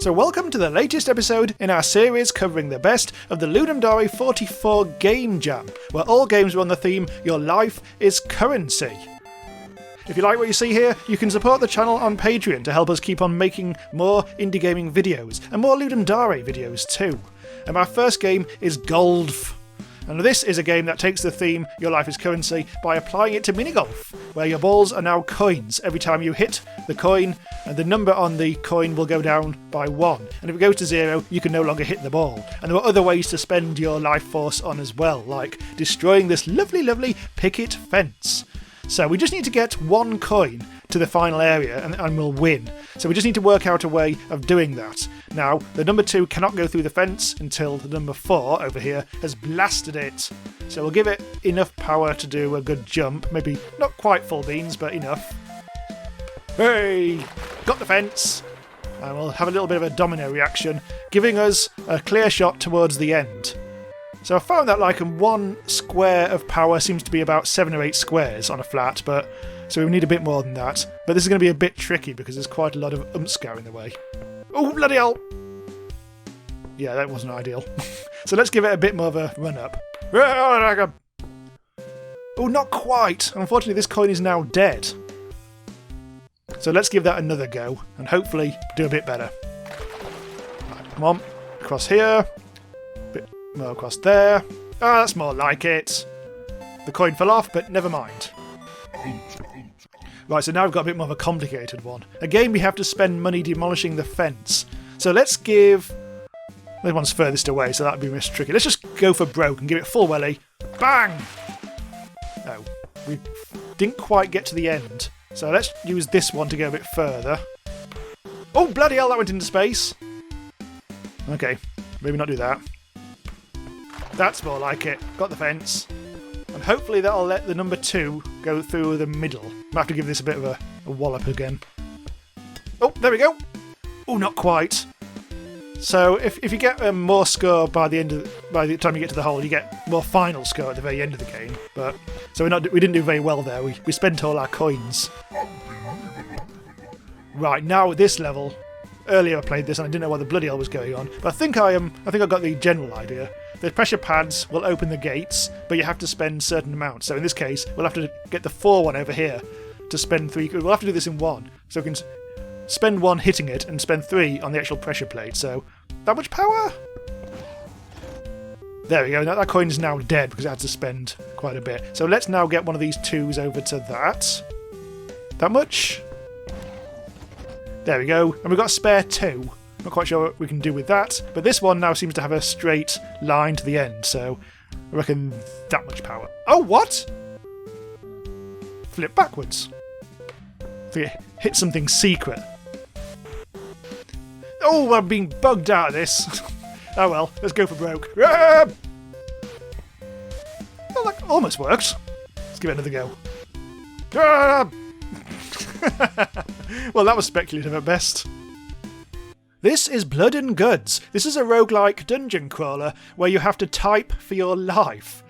So welcome to the latest episode in our series covering the best of the Ludum Dare 44 Game Jam, where all games run the theme, Your Life is Currency. If you like what you see here, you can support the channel on Patreon to help us keep on making more indie gaming videos, and more Ludum Dare videos too. And our first game is Goldf. And this is a game that takes the theme, Your Life is Currency, by applying it to minigolf, where your balls are now coins. Every time you hit the coin, and the number on the coin will go down by 1. And if it goes to 0, you can no longer hit the ball. And there are other ways to spend your life force on as well, like destroying this lovely picket fence. So we just need to get 1 coin to the final area and we'll win. So we just need to work out a way of doing that. Now, the number 2 cannot go through the fence until the number 4 over here has blasted it. So we'll give it enough power to do a good jump. Maybe not quite full beans, but enough. Hey! Got the fence! And we'll have a little bit of a domino reaction, giving us a clear shot towards the end. So I found that like 1 square of power seems to be about 7 or 8 squares on a flat, but so we need a bit more than that. But this is going to be a bit tricky because there's quite a lot of umscar in the way. Oh, bloody hell! Yeah, that wasn't ideal. So let's give it a bit more of a run up. Oh, not quite! Unfortunately, this coin is now dead. So let's give that another go and hopefully do a bit better. Right, come on, across here. Bit more across there. Ah, that's more like it. The coin fell off, but never mind. Right, so now we've got a bit more of a complicated one. Again, we have to spend money demolishing the fence. So let's give... This one's furthest away, so that'd be most tricky. Let's just go for broke and give it full welly. Bang! Oh, we didn't quite get to the end. So let's use this one to go a bit further. Oh, bloody hell, that went into space. Okay, maybe not do that. That's more like it. Got the fence. And hopefully that'll let the number 2 go through the middle. Might have to give this a bit of a wallop again. Oh, there we go. Oh, not quite. So if you get more score by the time you get to the hole, you get more final score at the very end of the game. But so we didn't do very well there. We spent all our coins. Right, now at this level. Earlier I played this and I didn't know what the bloody hell was going on. But I think I got the general idea. The pressure pads will open the gates, but you have to spend certain amounts. So in this case, we'll have to get the 4 one over here to spend 3. We'll have to do this in 1. So we can spend 1 hitting it and spend 3 on the actual pressure plate. So that much power? There we go. Now that coin is now dead because it had to spend quite a bit. So let's now get one of these 2s over to that. That much? There we go. And we've got a spare 2. Not quite sure what we can do with that, but this one now seems to have a straight line to the end, so I reckon that much power. Oh, what? Flip backwards. Hit something secret. Oh, I'm being bugged out of this. Oh well, let's go for broke. Well, that almost worked. Let's give it another go. Well, that was speculative at best. This is Blood and Guts. This is a roguelike dungeon crawler where you have to type for your life.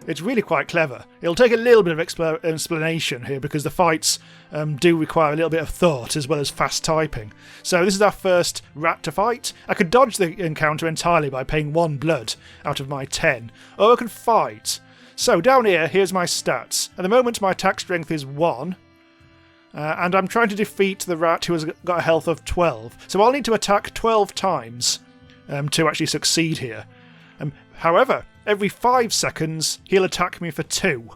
It's really quite clever. It'll take a little bit of explanation here because the fights do require a little bit of thought as well as fast typing. So this is our first rat to fight. I could dodge the encounter entirely by paying 1 blood out of my 10, or I can fight. So down here, here's my stats. At the moment my attack strength is 1. And I'm trying to defeat the rat who has got a health of 12. So I'll need to attack 12 times to actually succeed here. However, every 5 seconds he'll attack me for 2.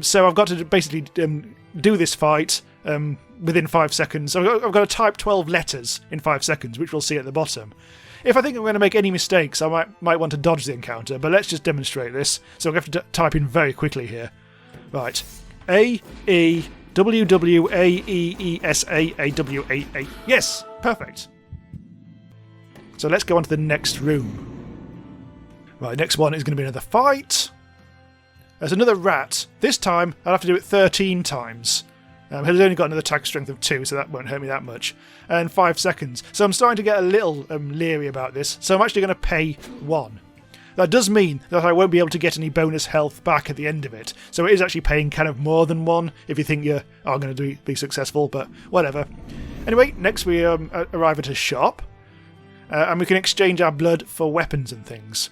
So I've got to basically do this fight within 5 seconds. So I've got to type 12 letters in 5 seconds, which we'll see at the bottom. If I think I'm going to make any mistakes, I might want to dodge the encounter, but let's just demonstrate this. So I'm going to have to type in very quickly here. Right. A-E... WWAEESAAWAA. Yes, perfect. So let's go on to the next room. Right, next one is going to be another fight. There's another rat. This time I'll have to do it 13 times. He's only got another attack strength of 2, so that won't hurt me that much. And 5 seconds. So I'm starting to get a little leery about this. So I'm actually going to pay 1. That does mean that I won't be able to get any bonus health back at the end of it. So it is actually paying kind of more than 1 if you think you are going to be successful, but whatever. Anyway, next we arrive at a shop, and we can exchange our blood for weapons and things.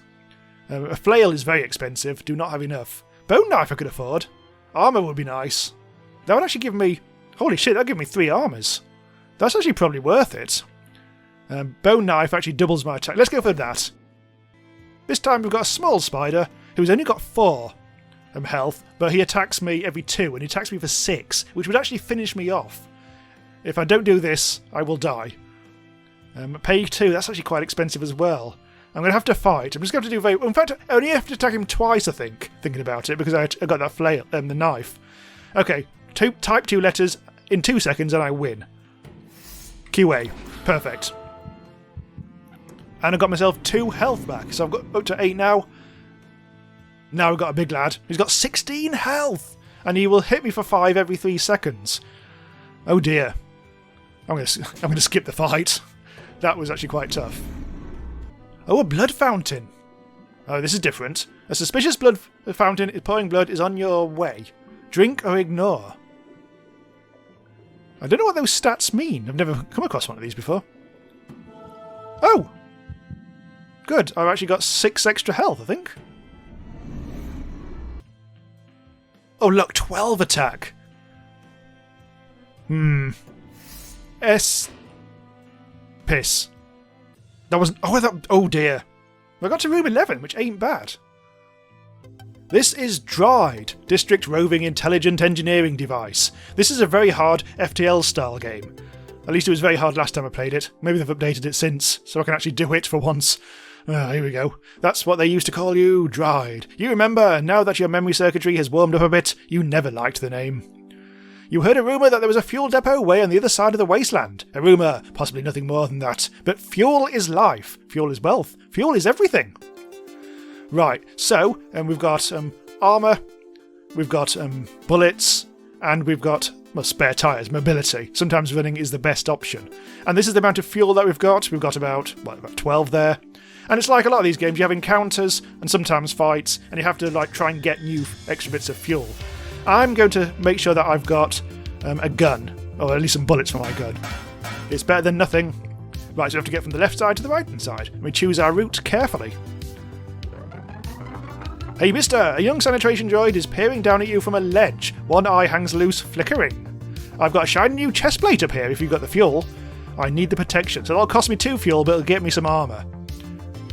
A flail is very expensive, do not have enough. Bone knife I could afford. Armour would be nice. That would actually give me... Holy shit, that would give me 3 armours. That's actually probably worth it. Bone knife actually doubles my attack. Let's go for that. This time we've got a small spider who's only got 4 health, but he attacks me every 2, and he attacks me for 6, which would actually finish me off. If I don't do this, I will die. Pay 2, that's actually quite expensive as well. I'm going to have to fight. I'm just going to do very... In fact, I only have to attack him twice, I think, thinking about it, because I got that flail, the knife. Okay, type 2 letters in 2 seconds and I win. QA. Perfect. And I got myself 2 health back, so I've got up to 8 now. Now I've got a big lad. He's got 16 health, and he will hit me for 5 every 3 seconds. Oh dear. I'm going to skip the fight. That was actually quite tough. Oh, a blood fountain. Oh, this is different. A suspicious blood fountain pouring blood is on your way. Drink or ignore. I don't know what those stats mean. I've never come across one of these before. Oh! Good. I've actually got 6 extra health, I think. Oh, look, 12 attack. Piss. That wasn't... Oh dear. I got to room 11, which ain't bad. This is Dried, District Roving Intelligent Engineering Device. This is a very hard FTL-style game. At least it was very hard last time I played it. Maybe they've updated it since, so I can actually do it for once. Here we go. That's what they used to call you, Dried. You remember, now that your memory circuitry has warmed up a bit, you never liked the name. You heard a rumour that there was a fuel depot way on the other side of the wasteland. A rumour, possibly nothing more than that. But fuel is life. Fuel is wealth. Fuel is everything. Right, so, we've got armour, we've got bullets, and we've got, well, spare tyres, mobility. Sometimes running is the best option. And this is the amount of fuel that we've got. We've got about 12 there. And it's like a lot of these games, you have encounters and sometimes fights, and you have to try and get new extra bits of fuel. I'm going to make sure that I've got a gun, or at least some bullets for my gun. It's better than nothing. Right, so we have to get from the left side to the right hand side. We choose our route carefully. Hey mister, a young sanitation droid is peering down at you from a ledge. One eye hangs loose, flickering. I've got a shiny new chest plate up here if you've got the fuel. I need the protection, so that'll cost me 2 fuel, but it'll get me some armour.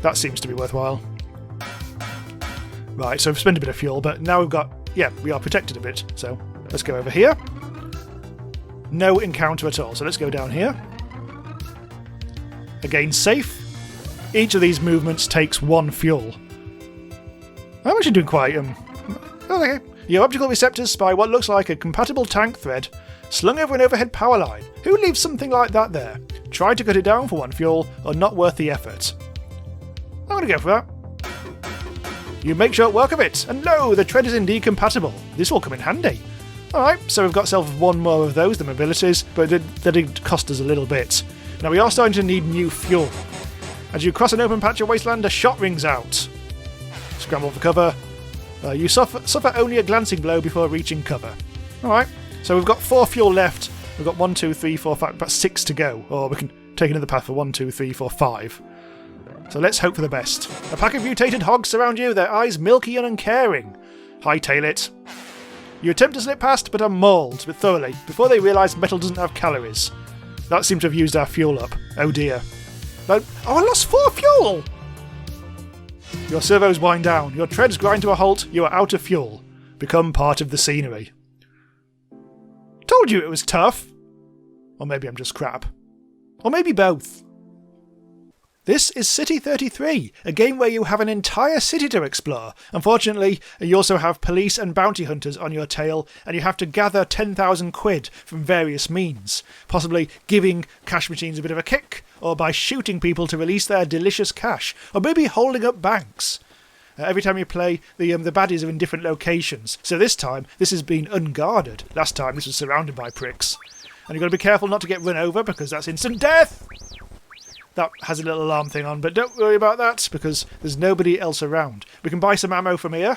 That seems to be worthwhile. Right, so I've spent a bit of fuel, but now we've got... Yeah, we are protected a bit, so let's go over here. No encounter at all, so let's go down here. Again, safe. Each of these movements takes 1 fuel. I'm actually doing quite... Okay. Your optical receptors spy what looks like a compatible tank thread slung over an overhead power line. Who leaves something like that there? Try to cut it down for 1 fuel, or not worth the effort. I'm going to go for that. You make short work of it, and lo, the thread is indeed compatible. This will come in handy. Alright, so we've got ourselves 1 more of those, the mobilities, but that did cost us a little bit. Now we are starting to need new fuel. As you cross an open patch of wasteland, a shot rings out. Scramble for cover. You suffer only a glancing blow before reaching cover. Alright, so we've got 4 fuel left. We've got 1, 2, 3, 4, 5, about 6 to go. Or we can take another path for 1, 2, 3, 4, 5. So let's hope for the best. A pack of mutated hogs surround you, their eyes milky and uncaring. Hightail it. You attempt to slip past, but are mauled thoroughly before they realise metal doesn't have calories. That seems to have used our fuel up. Oh dear. Oh, I lost 4 fuel! Your servos wind down, your treads grind to a halt, you are out of fuel. Become part of the scenery. Told you it was tough! Or maybe I'm just crap. Or maybe both. This is City 33, a game where you have an entire city to explore. Unfortunately, you also have police and bounty hunters on your tail, and you have to gather 10,000 quid from various means, possibly giving cash machines a bit of a kick, or by shooting people to release their delicious cash, or maybe holding up banks. Every time you play, the baddies are in different locations, so this time this has been unguarded. Last time this was surrounded by pricks. And you've got to be careful not to get run over, because that's instant death! That has a little alarm thing on, but don't worry about that, because there's nobody else around. We can buy some ammo from here,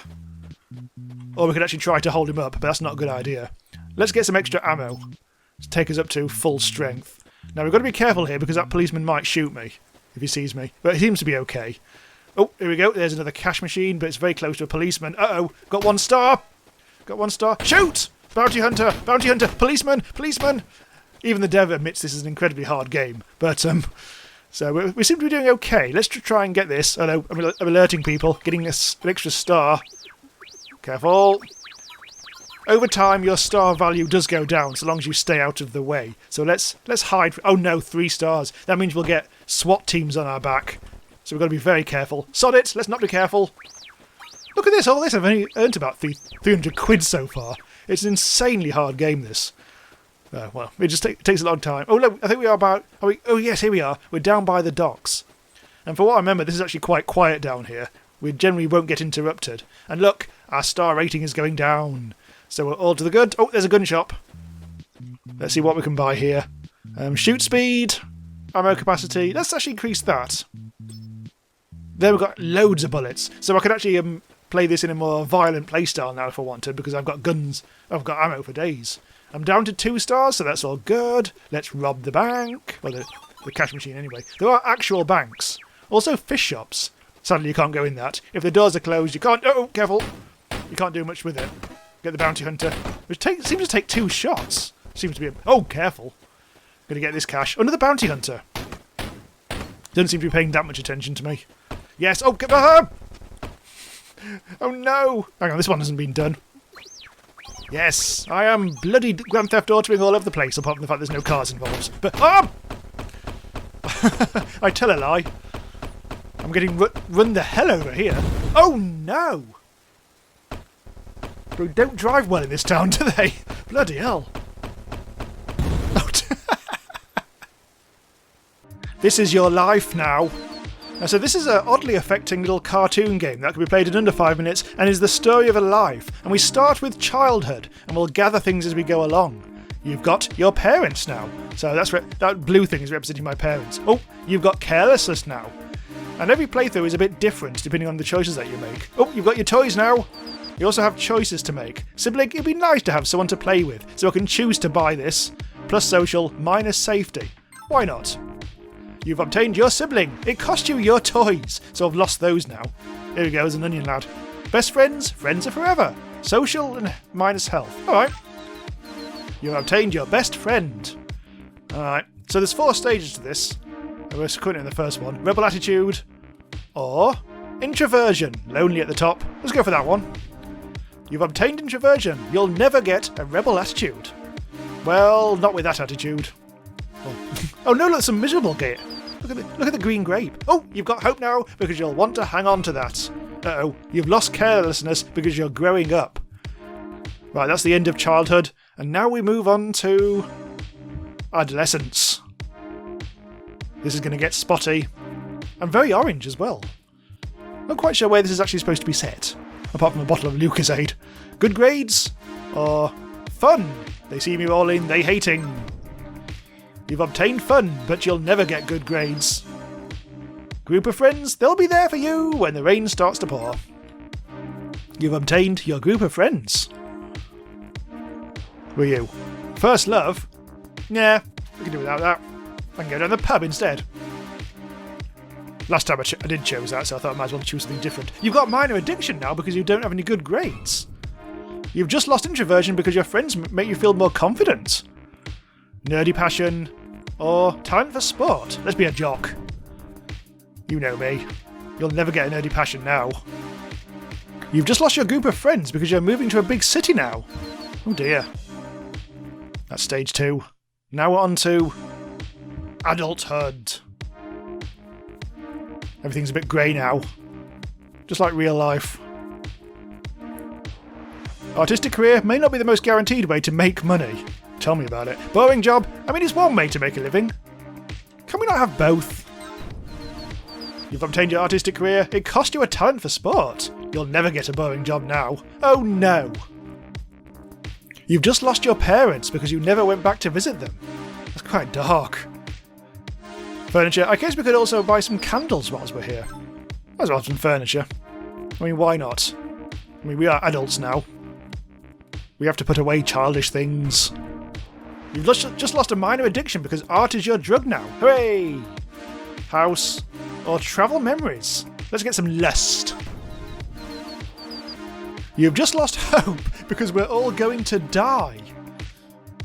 or we could actually try to hold him up, but that's not a good idea. Let's get some extra ammo to take us up to full strength. Now we've got to be careful here because that policeman might shoot me if he sees me. But he seems to be okay. Oh, here we go. There's another cash machine, but it's very close to a policeman. Uh-oh. Got 1 star. Got 1 star. Shoot! Bounty hunter! Bounty hunter! Policeman! Policeman! Even the dev admits this is an incredibly hard game. But, so we seem to be doing okay. Let's try and get this. Oh no, I'm alerting people. Getting this an extra star. Careful. Over time, your star value does go down, so long as you stay out of the way. So let's hide. Oh no, 3 stars. That means we'll get SWAT teams on our back. So we've got to be very careful. Sod it, let's not be careful. Look at this, all this. I've only earned about 300 quid so far. It's an insanely hard game, this. Well, it just takes a long time. Oh look, I think we are about... Oh yes, here we are. We're down by the docks. And for what I remember, this is actually quite quiet down here. We generally won't get interrupted. And look, our star rating is going down. So we're all to the good. Oh, there's a gun shop. Let's see what we can buy here. Shoot speed, ammo capacity. Let's actually increase that. There we've got loads of bullets. So I can actually play this in a more violent playstyle now if I wanted, because I've got guns. I've got ammo for days. I'm down to 2 stars, so that's all good. Let's rob the bank. Well, the cash machine anyway. There are actual banks. Also fish shops. Sadly, you can't go in that. If the doors are closed, you can't... Oh, careful. You can't do much with it. Get the bounty hunter. Which seems to take 2 shots. Seems to be... Oh, careful. Gonna get this cash. Another bounty hunter. Doesn't seem to be paying that much attention to me. Yes. Oh, get her! Oh, no. Hang on, this one hasn't been done. Yes, I am bloody Grand Theft Autoing all over the place, apart from the fact there's no cars involved. But... Oh! I tell a lie. I'm getting run the hell over here. Oh, no! They don't drive well in this town, do they? Bloody hell. Oh, this is your life now. So this is an oddly affecting little cartoon game that can be played in under 5 minutes and is the story of a life. And we start with childhood and we'll gather things as we go along. You've got your parents now. So that blue thing is representing my parents. Oh, you've got carelessness now. And every playthrough is a bit different depending on the choices that you make. Oh, you've got your toys now. You also have choices to make. Sibling, it'd be nice to have someone to play with, so I can choose to buy this. Plus social, minus safety. Why not? You've obtained your sibling. It cost you your toys, so I've lost those now. Here we go, as an onion lad. Best friends, friends are forever. Social and minus health. Alright. You've obtained your best friend. Alright, so there's 4 stages to this. We're currently in the first one. Rebel attitude, or introversion. Lonely at the top. Let's go for that one. You've obtained introversion. You'll never get a rebel attitude. Well, not with that attitude. Oh no, look, some miserable gate. Look at the green grape. Oh, you've got hope now because you'll want to hang on to that. Uh-oh, you've lost carelessness because you're growing up. Right, that's the end of childhood. And now we move on to adolescence. This is going to get spotty. And very orange as well. Not quite sure where this is actually supposed to be set. Apart from a bottle of Lucasade. Good grades? Or fun? They see me rolling, they hating. You've obtained fun, but you'll never get good grades. Group of friends, they'll be there for you when the rain starts to pour. You've obtained your group of friends. Who are you? First love? Nah, we can do without that. I can go down the pub instead. Last time I did choose that, so I thought I might as well choose something different. You've got minor addiction now because you don't have any good grades. You've just lost introversion because your friends make you feel more confident. Nerdy passion, or talent for sport. Let's be a jock. You know me. You'll never get a nerdy passion now. You've just lost your group of friends because you're moving to a big city now. Oh dear. That's stage 2. Now we're on to adulthood. Everything's a bit grey now. Just like real life. Artistic career may not be the most guaranteed way to make money. Tell me about it. Boring job? I mean, it's one way to make a living. Can we not have both? You've obtained your artistic career. It cost you a talent for sport. You'll never get a boring job now. Oh no. You've just lost your parents because you never went back to visit them. That's quite dark. Furniture. I guess we could also buy some candles whilst we're here. Might as well have some furniture. I mean, why not? I mean, we are adults now. We have to put away childish things. You've just lost a minor addiction because art is your drug now. Hooray! House or travel memories. Let's get some lust. You've just lost hope because we're all going to die.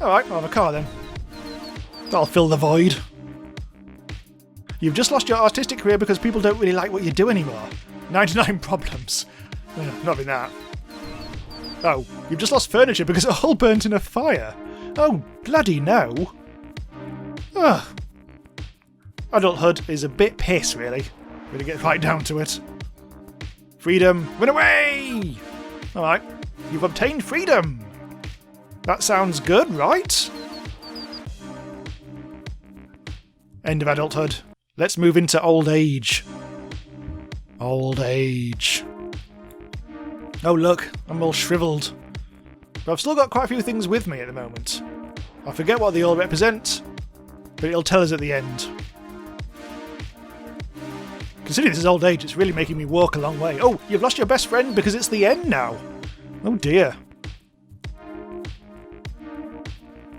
Alright, I'll have a car then. That'll fill the void. You've just lost your artistic career because people don't really like what you do anymore. 99 problems. Not having that. Oh, you've just lost furniture because it all burnt in a fire. Oh, bloody no. Ugh. Adulthood is a bit piss, really. Really get right down to it. Freedom. Run away! Alright, you've obtained freedom. That sounds good, right? End of adulthood. Let's move into old age. Old age. Oh look, I'm all shriveled. But I've still got quite a few things with me at the moment. I forget what they all represent, but it'll tell us at the end. Considering this is old age, it's really making me walk a long way. Oh, you've lost your best friend because it's the end now. Oh dear.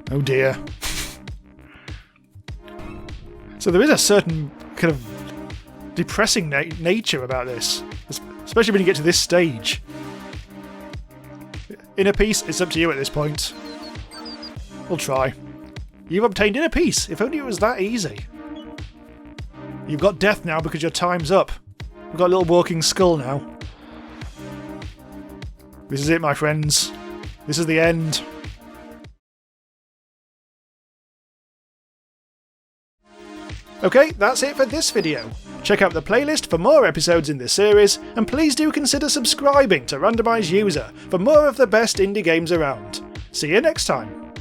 Oh dear. So there is a certain kind of depressing nature about this, especially when you get to this stage. Inner peace, it's up to you at this point. We'll try. You've obtained inner peace, if only it was that easy. You've got death now because your time's up. We've got a little walking skull now. This is it, my friends. This is the end. Okay, that's it for this video. Check out the playlist for more episodes in this series, and please do consider subscribing to Randomise User for more of the best indie games around. See you next time.